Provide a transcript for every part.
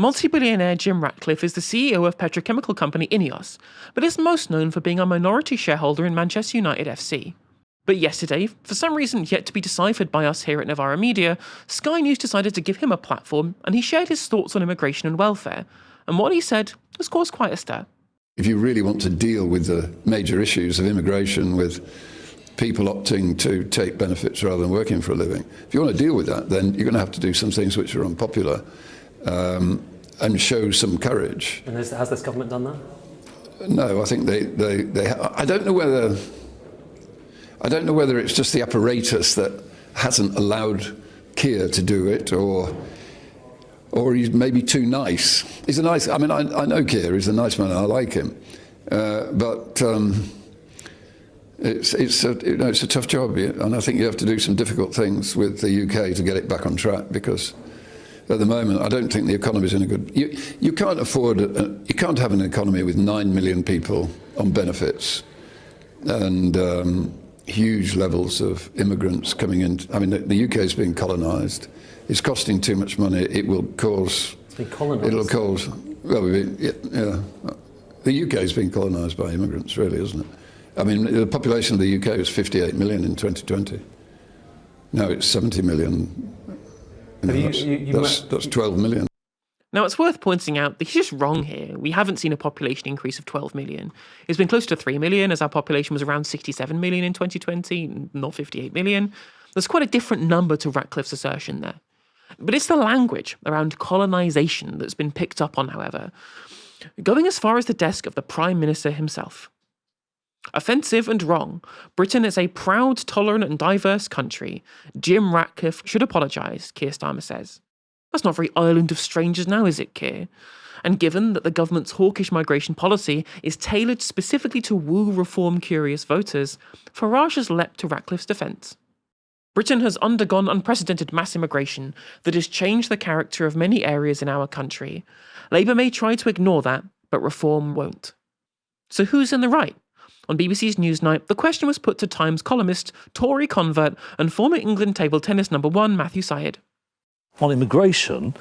Multi-billionaire Jim Ratcliffe is the CEO of petrochemical company Ineos, but is most known for being a minority shareholder in Manchester United FC. But yesterday, for some reason yet to be deciphered by us here at Novara Media, Sky News decided to give him a platform and he shared his thoughts on immigration and welfare. And what he said has caused quite a stir. If you really want to deal with the major issues of immigration, with people opting to take benefits rather than working for a living, if you want to deal with that, then you're going to have to do some things which are unpopular and show some courage. And has this government done that? No, I think they I don't know whether it's just the apparatus that hasn't allowed Keir to do it, or he's maybe too nice. He's a nice. I mean, I know Keir. He's a nice man. I like him, but it's a tough job, and I think you have to do some difficult things with the UK to get it back on track, because at the moment I don't think the economy is in a good. You can't afford. You can't have an economy with 9 million people on benefits, and huge levels of immigrants coming in. I mean, the UK is being colonised. It's costing too much money. It will cause. It's been colonised. It'll cause. Well, yeah. The UK is being colonised by immigrants, really, isn't it? I mean, the population of the UK was 58 million in 2020. Now it's 70 million. That's 12 million. Now, it's worth pointing out that he's just wrong here. We haven't seen a population increase of 12 million. It's been closer to 3 million, as our population was around 67 million in 2020, not 58 million. There's quite a different number to Ratcliffe's assertion there. But it's the language around colonisation that's been picked up on, however, going as far as the desk of the Prime Minister himself. Offensive and wrong, Britain is a proud, tolerant and diverse country. Jim Ratcliffe should apologise, Keir Starmer says. That's not very island of strangers now, is it, Keir? And given that the government's hawkish migration policy is tailored specifically to woo reform-curious voters, Farage has leapt to Ratcliffe's defence. Britain has undergone unprecedented mass immigration that has changed the character of many areas in our country. Labour may try to ignore that, but reform won't. So who's in the right? On BBC's Newsnight, the question was put to Times columnist, Tory convert and former England table tennis #1 Matthew Syed. On immigration,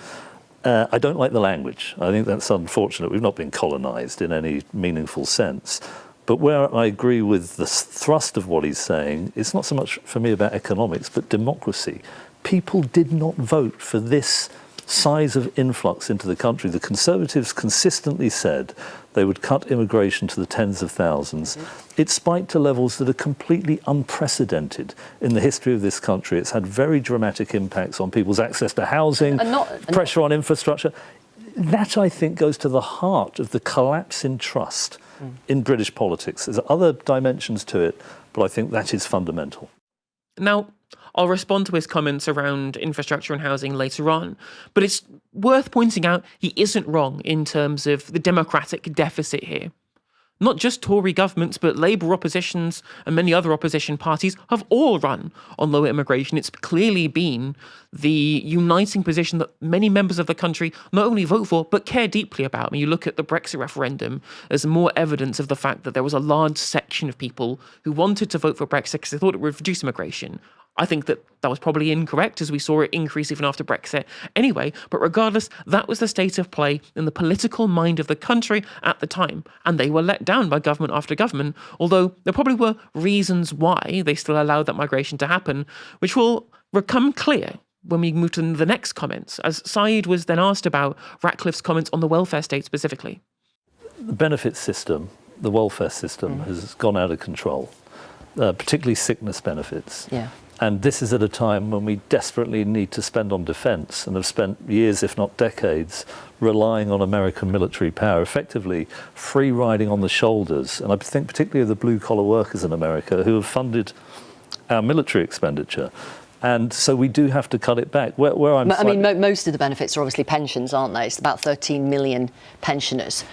I don't like the language. I think that's unfortunate. We've not been colonised in any meaningful sense. But where I agree with the thrust of what he's saying, it's not so much for me about economics, but democracy. People did not vote for this size of influx into the country. The Conservatives consistently said they would cut immigration to the tens of thousands. It spiked to levels that are completely unprecedented in the history of this country. It's had very dramatic impacts on people's access to housing, pressure on infrastructure. That, I think, goes to the heart of the collapse in trust in British politics. There's other dimensions to it, but I think that is fundamental. Now, I'll respond to his comments around infrastructure and housing later on, but it's worth pointing out he isn't wrong in terms of the democratic deficit here. Not just Tory governments, but Labour oppositions and many other opposition parties have all run on lower immigration. It's clearly been the uniting position that many members of the country not only vote for, but care deeply about. I mean, you look at the Brexit referendum as more evidence of the fact that there was a large section of people who wanted to vote for Brexit because they thought it would reduce immigration. I think that was probably incorrect, as we saw it increase even after Brexit anyway. But regardless, that was the state of play in the political mind of the country at the time. And they were let down by government after government, although there probably were reasons why they still allowed that migration to happen, which will become clear when we move to the next comments, as Saeed was then asked about Ratcliffe's comments on the welfare state specifically. The benefit system, the welfare system, has gone out of control, particularly sickness benefits. Yeah. And this is at a time when we desperately need to spend on defence and have spent years, if not decades, relying on American military power, effectively free riding on the shoulders. And I think particularly of the blue-collar workers in America who have funded our military expenditure. And so we do have to cut it back. I mean, most of the benefits are obviously pensions, aren't they? It's about 13 million pensioners.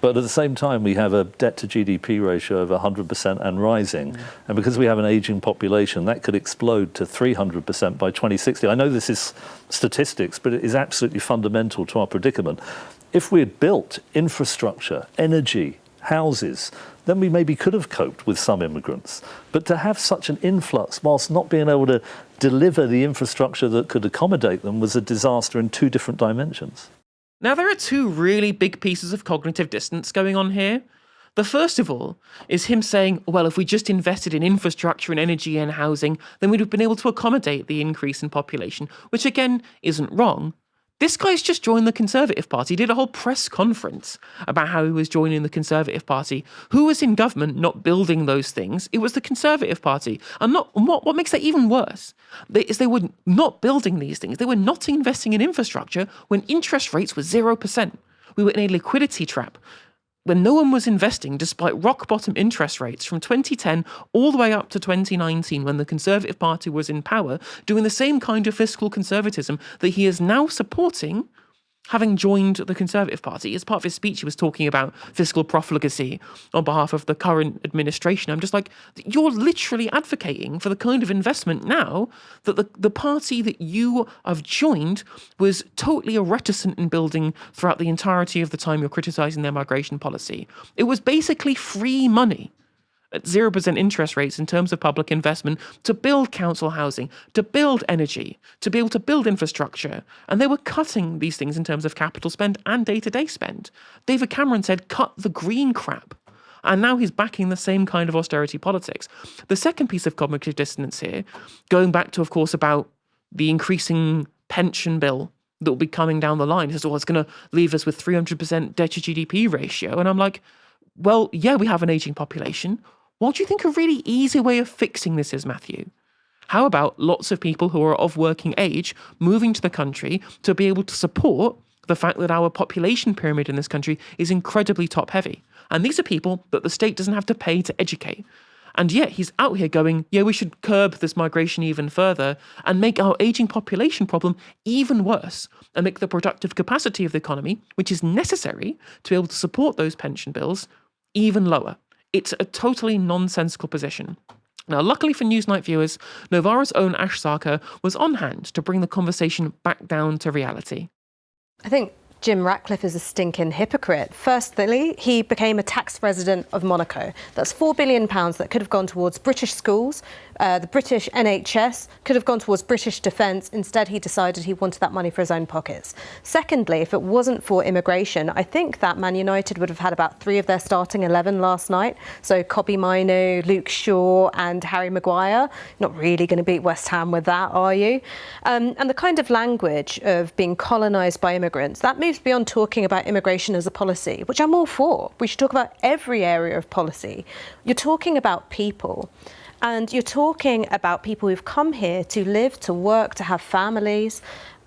But at the same time, we have a debt-to-GDP ratio of 100% and rising. And because we have an ageing population, that could explode to 300% by 2060. I know this is statistics, but it is absolutely fundamental to our predicament. If we had built infrastructure, energy, houses, then we maybe could have coped with some immigrants. But to have such an influx whilst not being able to deliver the infrastructure that could accommodate them was a disaster in two different dimensions. Now, there are two really big pieces of cognitive dissonance going on here. The first of all is him saying, well, if we just invested in infrastructure and energy and housing, then we'd have been able to accommodate the increase in population, which again isn't wrong. This guy's just joined the Conservative Party, did a whole press conference about how he was joining the Conservative Party. Who was in government not building those things? It was the Conservative Party. And what makes that even worse is they were not building these things. They were not investing in infrastructure when interest rates were 0%. We were in a liquidity trap when no one was investing despite rock bottom interest rates from 2010 all the way up to 2019 when the Conservative Party was in power, doing the same kind of fiscal conservatism that he is now supporting, having joined the Conservative Party. As part of his speech, he was talking about fiscal profligacy on behalf of the current administration. I'm just like, you're literally advocating for the kind of investment now that the party that you have joined was totally reticent in building throughout the entirety of the time you're criticising their migration policy. It was basically free money at 0% interest rates in terms of public investment to build council housing, to build energy, to be able to build infrastructure. And they were cutting these things in terms of capital spend and day-to-day spend. David Cameron said, cut the green crap. And now he's backing the same kind of austerity politics. The second piece of cognitive dissonance here, going back to, of course, about the increasing pension bill that will be coming down the line. He says, it's going to leave us with 300% debt to GDP ratio. And I'm like, well, yeah, we have an aging population. What do you think a really easy way of fixing this is, Matthew? How about lots of people who are of working age moving to the country to be able to support the fact that our population pyramid in this country is incredibly top heavy? And these are people that the state doesn't have to pay to educate. And yet he's out here going, yeah, we should curb this migration even further and make our aging population problem even worse and make the productive capacity of the economy, which is necessary to be able to support those pension bills, even lower. It's a totally nonsensical position. Now, luckily for Newsnight viewers, Novara's own Ash Sarkar was on hand to bring the conversation back down to reality. I think Jim Ratcliffe is a stinking hypocrite. Firstly, he became a tax resident of Monaco. That's £4 billion that could have gone towards British schools. The British NHS could have gone towards British defence. Instead, he decided he wanted that money for his own pockets. Secondly, if it wasn't for immigration, I think that Man United would have had about 3 of their starting 11 last night. So Kobbie Mainoo, Luke Shaw and Harry Maguire. Not really going to beat West Ham with that, are you? And the kind of language of being colonised by immigrants, that moves beyond talking about immigration as a policy, which I'm all for. We should talk about every area of policy. You're talking about people. And you're talking about people who've come here to live, to work, to have families,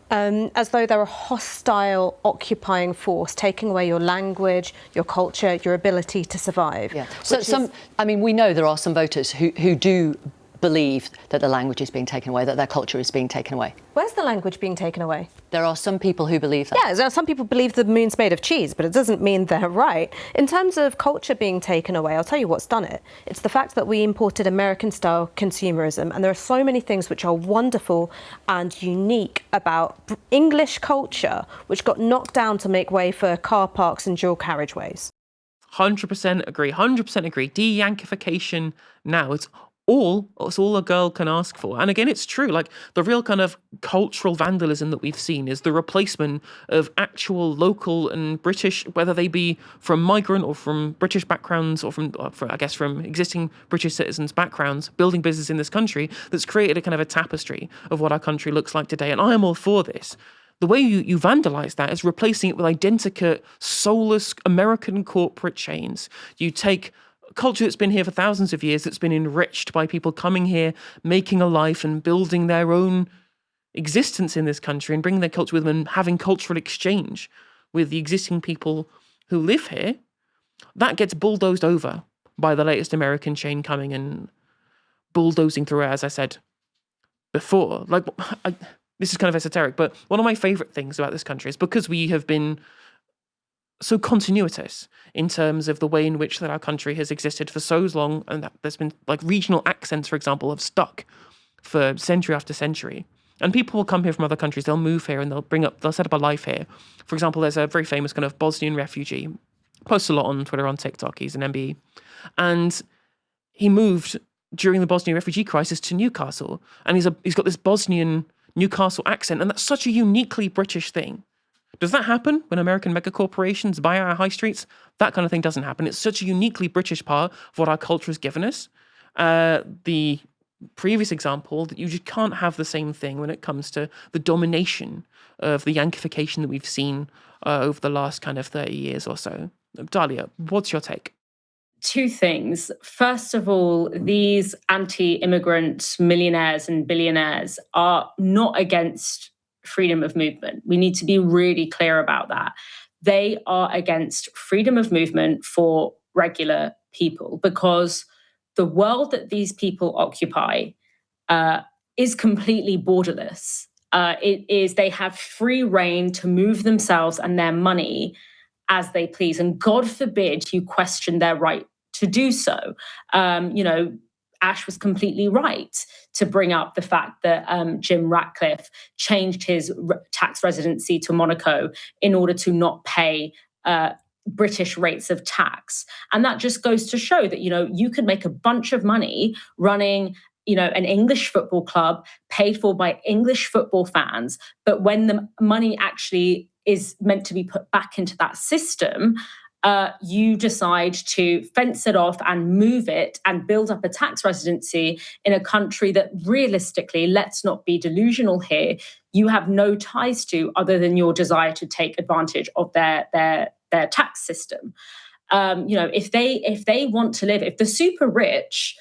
as though they're a hostile, occupying force, taking away your language, your culture, your ability to survive. Yeah. So we know there are some voters who do believe that the language is being taken away, that their culture is being taken away. Where's the language being taken away? There are some people who believe that. Yeah, some people believe the moon's made of cheese, but it doesn't mean they're right. In terms of culture being taken away, I'll tell you what's done it. It's the fact that we imported American-style consumerism, and there are so many things which are wonderful and unique about English culture, which got knocked down to make way for car parks and dual carriageways. 100% agree. 100% agree. De-yankification now. It's all a girl can ask for. And again, it's true. Like, the real kind of cultural vandalism that we've seen is the replacement of actual local and British, whether they be from migrant or from British backgrounds or from existing British citizens' backgrounds, building business in this country that's created a kind of a tapestry of what our country looks like today. And I am all for this. The way you vandalise that is replacing it with identical, soulless American corporate chains. You take culture that's been here for thousands of years, that's been enriched by people coming here, making a life and building their own existence in this country and bringing their culture with them and having cultural exchange with the existing people who live here, that gets bulldozed over by the latest American chain coming and bulldozing through it, as I said before. This is kind of esoteric, but one of my favourite things about this country is because we have been so continuous in terms of the way in which that our country has existed for so long, and that there's been regional accents, for example, have stuck for century after century. And people will come here from other countries, they'll move here and they'll set up a life here. For example, there's a very famous kind of Bosnian refugee, posts a lot on Twitter, on TikTok, he's an MBE. And he moved during the Bosnian refugee crisis to Newcastle, and he's got this Bosnian Newcastle accent, and that's such a uniquely British thing. Does that happen when American megacorporations buy our high streets? That kind of thing doesn't happen. It's such a uniquely British part of what our culture has given us. The previous example, that you just can't have the same thing when it comes to the domination of the yanification that we've seen over the last kind of 30 years or so. Dahlia, what's your take? Two things. First of all, these anti-immigrant millionaires and billionaires are not against freedom of movement. We need to be really clear about that. They are against freedom of movement for regular people, because the world that these people occupy is completely borderless. They have free reign to move themselves and their money as they please. And God forbid you question their right to do so. Ash was completely right to bring up the fact that Jim Ratcliffe changed his tax residency to Monaco in order to not pay British rates of tax. And that just goes to show that, you can make a bunch of money running an English football club paid for by English football fans. But when the money actually is meant to be put back into that system, you decide to fence it off and move it and build up a tax residency in a country that realistically, let's not be delusional here, you have no ties to other than your desire to take advantage of their tax system. If they want to live, if the super rich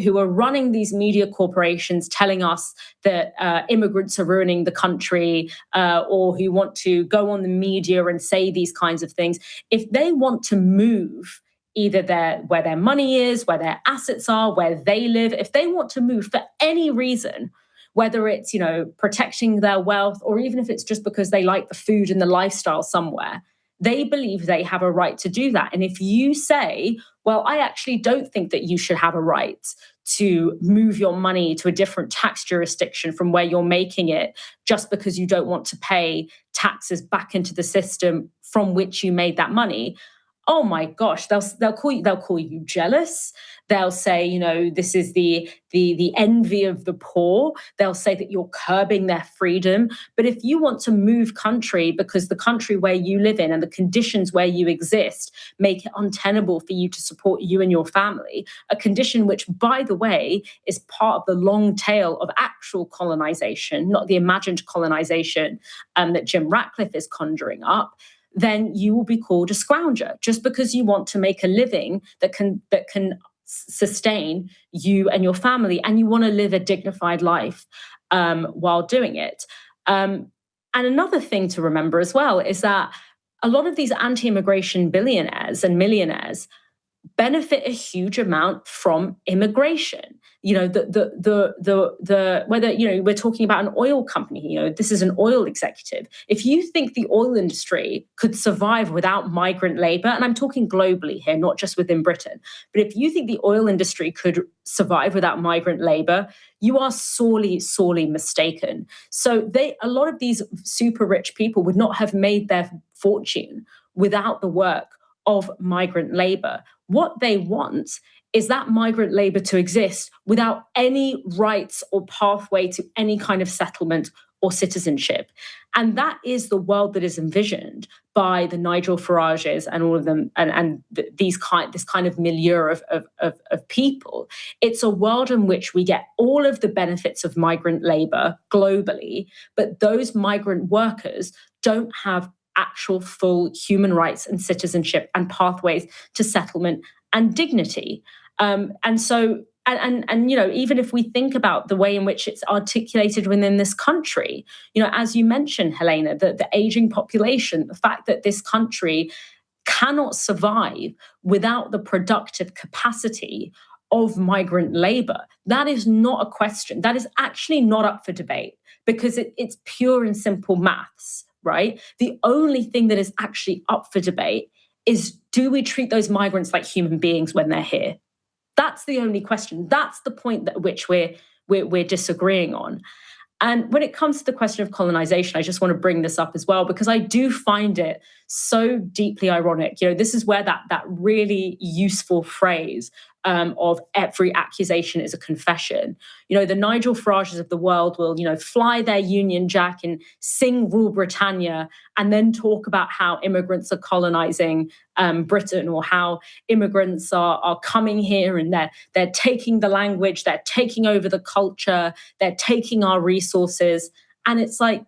who are running these media corporations telling us that immigrants are ruining the country, or who want to go on the media and say these kinds of things, if they want to move either where their money is, where their assets are, where they live, if they want to move for any reason, whether it's, protecting their wealth, or even if it's just because they like the food and the lifestyle somewhere, they believe they have a right to do that. And if you say, well, I actually don't think that you should have a right to move your money to a different tax jurisdiction from where you're making it, just because you don't want to pay taxes back into the system from which you made that money, oh my gosh, they'll call you jealous. They'll say, this is the envy of the poor. They'll say that you're curbing their freedom. But if you want to move country because the country where you live in and the conditions where you exist make it untenable for you to support you and your family, a condition which, by the way, is part of the long tail of actual colonization, not the imagined colonization that Jim Ratcliffe is conjuring up, then you will be called a scrounger just because you want to make a living that can sustain you and your family, and you want to live a dignified life while doing it. And another thing to remember as well is that a lot of these anti-immigration billionaires and millionaires benefit a huge amount from immigration. Whether we're talking about an oil company, this is an oil executive. If you think the oil industry could survive without migrant labor, and I'm talking globally here, not just within Britain, but if you think the oil industry could survive without migrant labor, you are sorely, sorely mistaken. So a lot of these super rich people would not have made their fortune without the work of migrant labor. What they want is that migrant labor to exist without any rights or pathway to any kind of settlement or citizenship. And that is the world that is envisioned by the Nigel Farages and all of them, and this kind of milieu of people. It's a world in which we get all of the benefits of migrant labor globally, but those migrant workers don't have actual full human rights and citizenship and pathways to settlement and dignity. Even if we think about the way in which it's articulated within this country, as you mentioned, Helena, the aging population, the fact that this country cannot survive without the productive capacity of migrant labor, that is not a question. That is actually not up for debate, because it's pure and simple maths. Right? The only thing that is actually up for debate is, do we treat those migrants like human beings when they're here? That's the only question. That's the point at which we're disagreeing on. And when it comes to the question of colonization, I just want to bring this up as well, because I do find it so deeply ironic. This is where that really useful phrase, of every accusation is a confession. You know, the Nigel Farages of the world will, fly their Union Jack and sing Rule Britannia and then talk about how immigrants are colonizing Britain, or how immigrants are coming here and they're taking the language, they're taking over the culture, they're taking our resources. And it's like,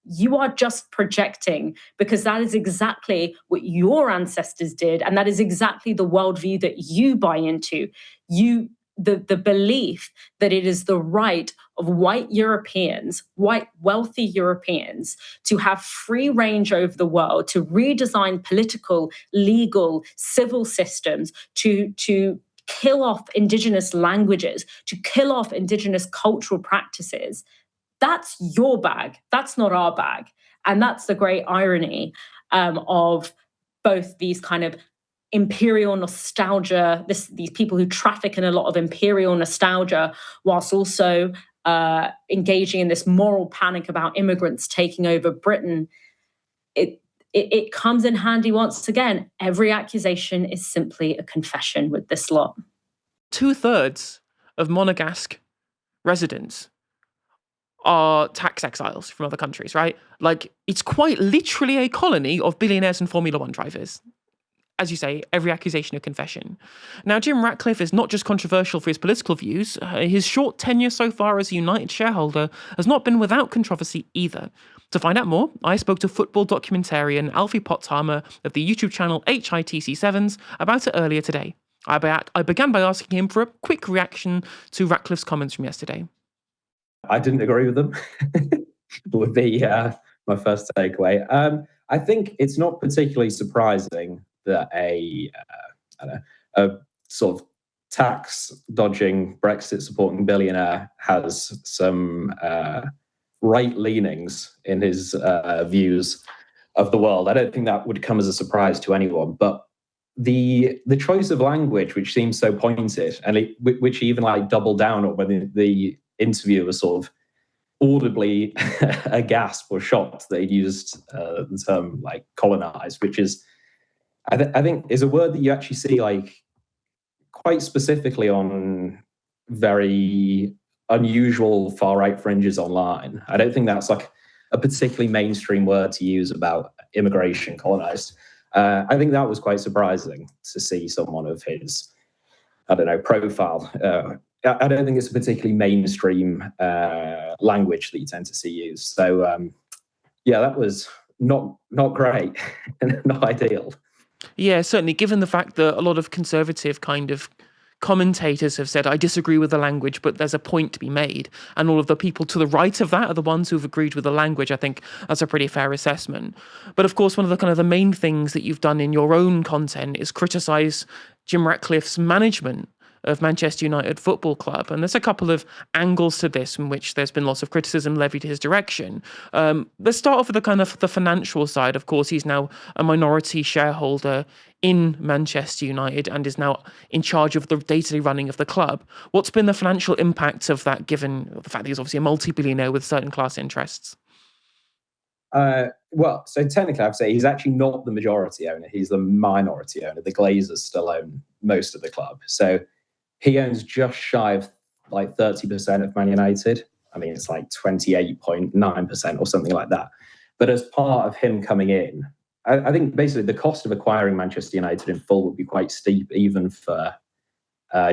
you are just projecting, because that is exactly what your ancestors did. And that is exactly the worldview that you buy into. The belief that it is the right of white Europeans, white wealthy Europeans, to have free range over the world, to redesign political, legal, civil systems, to kill off indigenous languages, to kill off indigenous cultural practices. That's your bag. That's not our bag. And that's the great irony of both these kind of imperial nostalgia, these people who traffic in a lot of imperial nostalgia, whilst also engaging in this moral panic about immigrants taking over Britain. It comes in handy once again. Every accusation is simply a confession with this lot. 2/3 of Monegasque residents are tax exiles from other countries, right? Like, it's quite literally a colony of billionaires and Formula One drivers. As you say, every accusation a confession. Now, Jim Ratcliffe is not just controversial for his political views. His short tenure so far as a United shareholder has not been without controversy either. To find out more, I spoke to football documentarian Alfie Potshamer of the YouTube channel HITC7s about it earlier today. I began by asking him for a quick reaction to Ratcliffe's comments from yesterday. I didn't agree with them, would be my first takeaway. I think it's not particularly surprising that a sort of tax-dodging, Brexit-supporting billionaire has some right leanings in his views of the world. I don't think that would come as a surprise to anyone. But the choice of language, which seems so pointed, and which even like doubled down on when the interviewer was sort of audibly aghast or shocked that he'd used the term like colonized, which is I think is a word that you actually see like quite specifically on very unusual far-right fringes online. I don't think that's like a particularly mainstream word to use about immigration, colonized. I think that was quite surprising to see someone of his, profile. I don't think it's a particularly mainstream language that you tend to see used. So, that was not great and not ideal. Yeah, certainly, given the fact that a lot of conservative kind of commentators have said, I disagree with the language, but there's a point to be made. And all of the people to the right of that are the ones who've agreed with the language. I think that's a pretty fair assessment. But of course, one of the kind of the main things that you've done in your own content is criticise Jim Ratcliffe's management of Manchester United Football Club. And there's a couple of angles to this in which there's been lots of criticism levied his direction. Let's start off with the kind of the financial side. Of course, he's now a minority shareholder in Manchester United and is now in charge of the day-to-day running of the club. What's been the financial impact of that, given the fact that he's obviously a multi-billionaire with certain class interests? So technically I'd say he's actually not the majority owner. He's the minority owner. The Glazers still own most of the club. So he owns just shy of like 30% of Man United. I mean, it's like 28.9% or something like that. But as part of him coming in, I think basically the cost of acquiring Manchester United in full would be quite steep, even for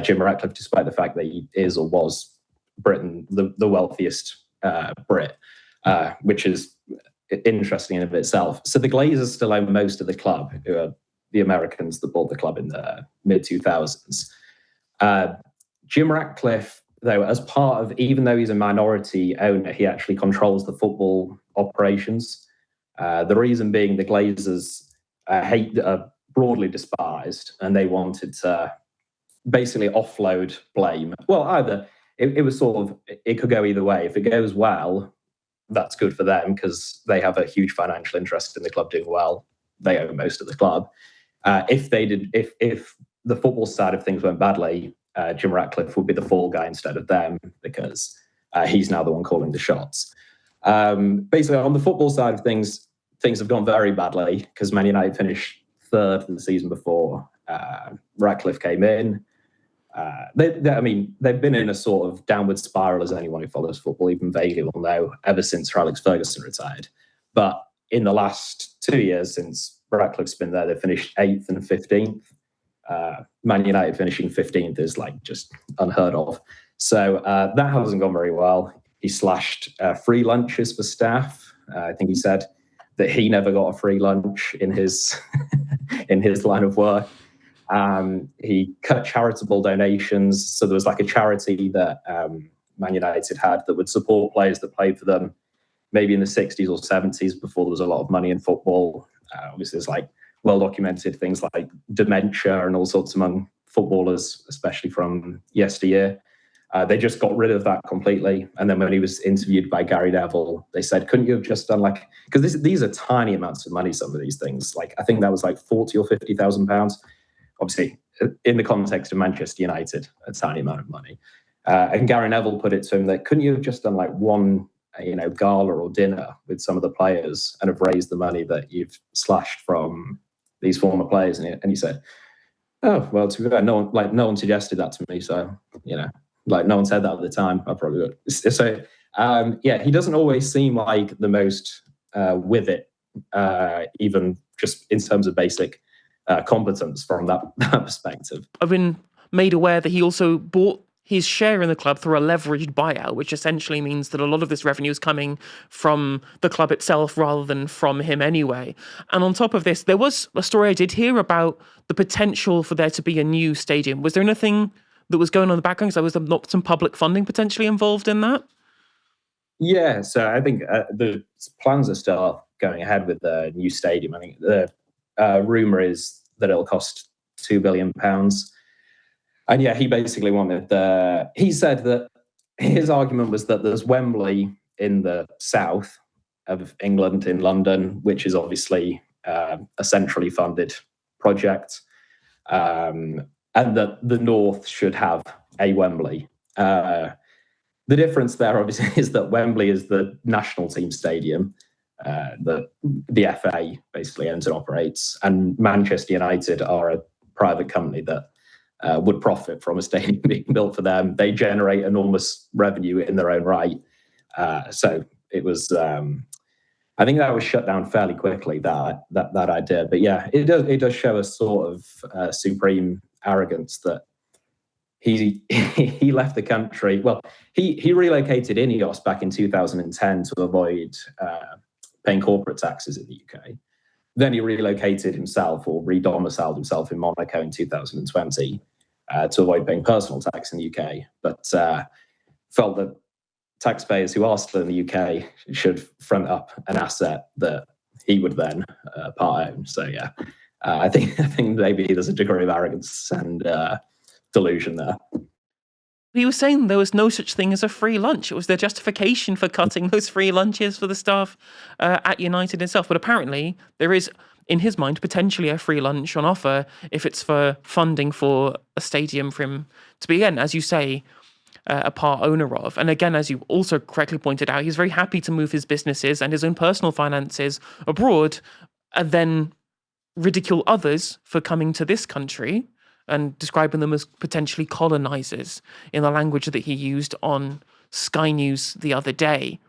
Jim Ratcliffe, despite the fact that he is or was Britain, the wealthiest Brit, which is interesting in and of itself. So the Glazers still own most of the club, who are the Americans that bought the club in the mid-2000s. Jim Ratcliffe, though, as part of, even though he's a minority owner, he actually controls the football operations. The reason being the Glazers are broadly despised, and they wanted to basically offload blame. Well, either it was sort of, it could go either way. If it goes well, that's good for them because they have a huge financial interest in the club doing well. They own most of the club. If the football side of things went badly, Jim Ratcliffe would be the fall guy instead of them because he's now the one calling the shots. Basically, on the football side of things have gone very badly because Man United finished third in the season before Ratcliffe came in. They've been in a sort of downward spiral, as anyone who follows football even vaguely will know, ever since Sir Alex Ferguson retired. But in the last 2 years since Ratcliffe's been there, they've finished 8th and 15th. Man United finishing 15th is like just unheard of. So that hasn't gone very well. He slashed free lunches for staff. I think he said that he never got a free lunch in his in his line of work. He cut charitable donations. So there was like a charity that Man United had that would support players that played for them maybe in the 60s or 70s before there was a lot of money in football. Obviously, there's like well-documented things like dementia and all sorts among footballers, especially from yesteryear. They just got rid of that completely. And then when he was interviewed by Gary Neville, they said, couldn't you have just done like, because these are tiny amounts of money, some of these things. Like, I think that was like 40 or 50,000 pounds. Obviously, in the context of Manchester United, a tiny amount of money. And Gary Neville put it to him that couldn't you have just done like one, gala or dinner with some of the players and have raised the money that you've slashed from these former players? And he said, oh, well, to be fair, no one suggested that to me. So, like no one said that at the time. I probably would. So, he doesn't always seem like the most with it, even just in terms of basic competence from that perspective. I've been made aware that he also bought his share in the club through a leveraged buyout, which essentially means that a lot of this revenue is coming from the club itself rather than from him anyway. And on top of this, there was a story I did hear about the potential for there to be a new stadium. Was there anything that was going on in the background? So was there not some public funding potentially involved in that? Yeah, so I think the plans are still going ahead with the new stadium. I think the rumour is that it'll cost £2 billion. And yeah, he basically he said that his argument was that there's Wembley in the south of England, in London, which is obviously a centrally funded project, and that the north should have a Wembley. The difference there, obviously, is that Wembley is the national team stadium that the FA basically owns and operates, and Manchester United are a private company that would profit from a stadium being built for them. They generate enormous revenue in their own right. So it was, I think that was shut down fairly quickly, that idea. But yeah, it does show a sort of supreme arrogance that he left the country. Well, he relocated Ineos back in 2010 to avoid paying corporate taxes in the UK. Then he relocated himself, or re-domiciled himself in Monaco in 2020 to avoid paying personal tax in the UK, but felt that taxpayers who are still in the UK should front up an asset that he would then part own. So yeah, I think maybe there's a degree of arrogance and delusion there. He was saying there was no such thing as a free lunch. It was their justification for cutting those free lunches for the staff at United itself. But apparently there is, in his mind, potentially a free lunch on offer if it's for funding for a stadium for him to be, again, as you say, a part owner of. And again, as you also correctly pointed out, he's very happy to move his businesses and his own personal finances abroad and then ridicule others for coming to this country and describing them as potentially colonizers in the language that he used on Sky News the other day.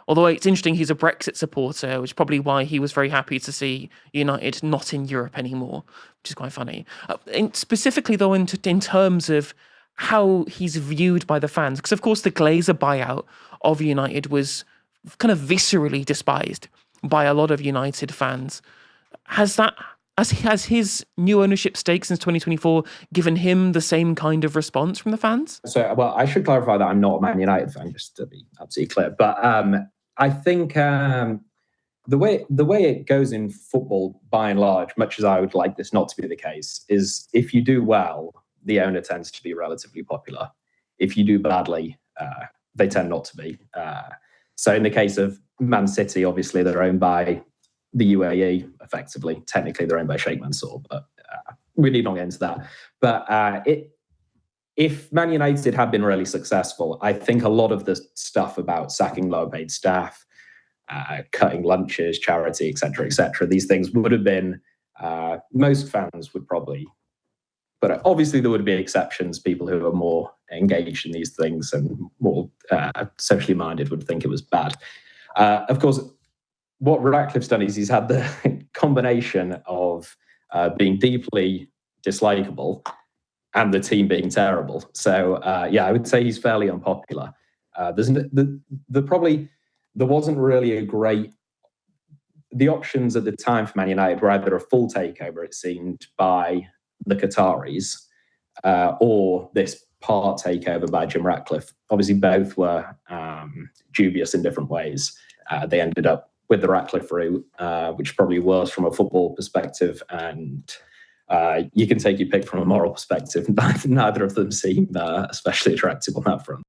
Although it's interesting, he's a Brexit supporter, which is probably why he was very happy to see United not in Europe anymore, which is quite funny. Specifically, though, in terms of how he's viewed by the fans, because, of course, the Glazer buyout of United was kind of viscerally despised by a lot of United fans. Has his new ownership stake since 2024 given him the same kind of response from the fans? So, well, I should clarify that I'm not a Man United fan, just to be absolutely clear. But I think the way it goes in football, by and large, much as I would like this not to be the case, is if you do well, the owner tends to be relatively popular. If you do badly, they tend not to be. So in the case of Man City, obviously they're owned by the UAE, effectively. Technically, they're owned by Sheikh Mansour, but we need not get into that. But if Man United had been really successful, I think a lot of the stuff about sacking low-paid staff, cutting lunches, charity, etc., these things would have been, most fans would probably But obviously there would be exceptions. People who are more engaged in these things and more socially minded would think it was bad. Of course, what Ratcliffe's done is he's had the combination of being deeply dislikable and the team being terrible. So I would say he's fairly unpopular. There wasn't really a great. The options at the time for Man United were either a full takeover, it seemed, by the Qataris, or this part takeover by Jim Ratcliffe. Obviously, both were dubious in different ways. They ended up with the Ratcliffe route, which probably worse from a football perspective, and you can take your pick from a moral perspective. Neither of them seem especially attractive on that front.